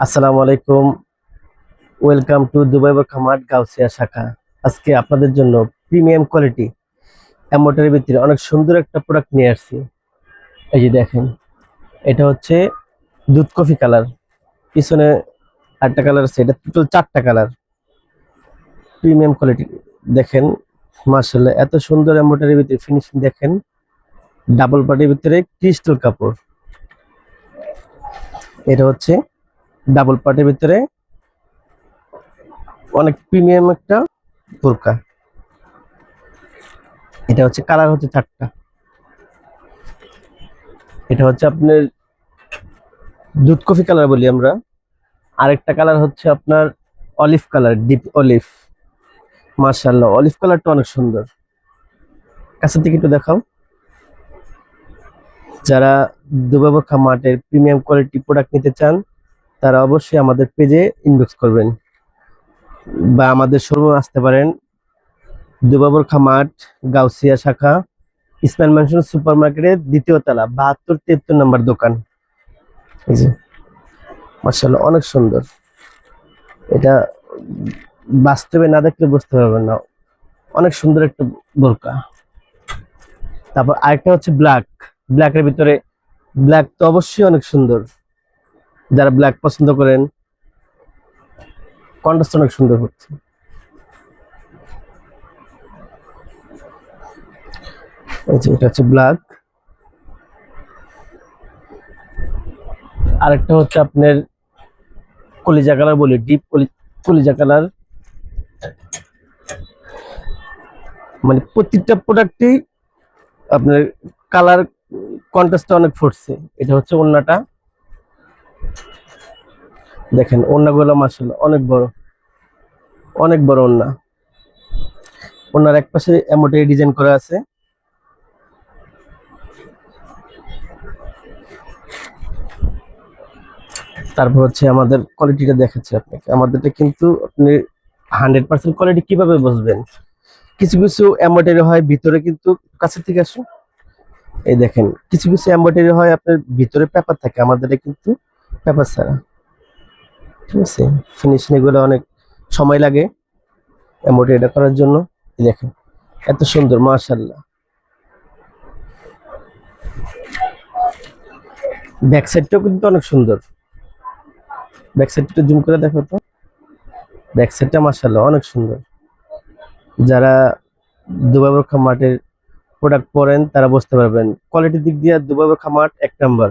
আসসালামু আলাইকুম। Welcome to Dubai Barkha mart Gausia শাখা। আজকে আপনাদের জন্য প্রিমিয়াম কোয়ালিটি এমোটের ভিতরে অনেক সুন্দর একটা প্রোডাক্ট নিয়ে আসছি। এই যে দেখেন, এটা হচ্ছে দুধ কফি কালার। পিছনে আরেকটা কালার আছে, এটা টোটাল চারটা কালার। প্রিমিয়াম কোয়ালিটি দেখেন, মার্শাল্লাহ এত সুন্দর এমোটের ভিতরে ফিনিশিং দেখেন। ডাবল পার্টির ভিতরে ক্রিস্টাল কাপড়। এটা হচ্ছে ডাবল পার্টির ভিতরে অনেক প্রিমিয়াম একটা বোরকা। এটা হচ্ছে কালার হচ্ছে চারটা। এটা হচ্ছে আপনার দুধ কফি কালার বলি আমরা। আরেকটা কালার হচ্ছে আপনার অলিভ কালার, ডিপ অলিভ। মাশাআল্লাহ, অলিভ কালারটা অনেক সুন্দর। কাছে থেকে একটু দেখাও। যারা দুবাই বরখা মার্টের প্রিমিয়াম কোয়ালিটি প্রোডাক্ট নিতে চান, তারা অবশ্যই আমাদের পেজে ইনবক্স করবেন বা আমাদের শোরুমে আসতে পারেন। দুবাই বরখা মার্ট গাউসিয়া শাখা, ইসমাইল ম্যানশন সুপার মার্কেটের দ্বিতীয় তলা, 72-73 নম্বর দোকান। এই যে মাশাআল্লাহ অনেক সুন্দর। এটা বাস্তবে না দেখলে বুঝতে পারবেন না, অনেক সুন্দর একটা বোরকা। তারপর আরেকটা হচ্ছে ব্ল্যাক। ব্ল্যাকের ভিতরে, ব্ল্যাক তো অবশ্যই অনেক সুন্দর। যারা ব্ল্যাক পছন্দ করেন, কন্ট্রাস্ট অনেক সুন্দর হচ্ছে। এই যে এটা হচ্ছে ব্ল্যাক। আরেকটা হচ্ছে আপনার কলিজা কালার বলি, ডিপ কলিজা কালার। মানে প্রত্যেকটা প্রোডাক্টেই আপনার কালার কন্ট্রাস্টটা অনেক ফুটছে। এটা হচ্ছে ওড়নাটা দেখেন, ওড়নাগুলো মাশাআল্লাহ অনেক বড়, অনেক বড় ওড়না। ওড়নার এক পাশে এমোটে ডিজাইন করা আছে। তারপর হচ্ছে আমাদের কোয়ালিটিটা দেখাচ্ছি আপনাকে। আমাদেরটা কিন্তু আপনি 100% কোয়ালিটি কিভাবে বুঝবেন? কিছু কিছু এমব্রয়ডারি হয় ভিতরে, কিন্তু কাছে থেকে আসুন। এই দেখেন, কিছু কিছু এমব্রয়ডারি হয় আপনার ভিতরে পেপার থাকে, আমাদের কিন্তু পেপার ছাড়া। ঠিক আছে, ফিনিশিং এগুলো অনেক সময় লাগে এমব্রয়ডারিটা করার জন্য। এই দেখেন এত সুন্দর, মাশাআল্লাহ। ব্যাক সাইডটাও কিন্তু অনেক সুন্দর। ব্যাক সাইডটা জুম করে দেখো তো। ব্যাক সাইডটা মাশাআল্লাহ অনেক সুন্দর। যারা দুবাই বরখা মার্টের প্রোডাক্ট পরেন তারা বুঝতে পারবেন, কোয়ালিটির দিক দিয়ে দুবাই বরখা মার্ট এক নাম্বার।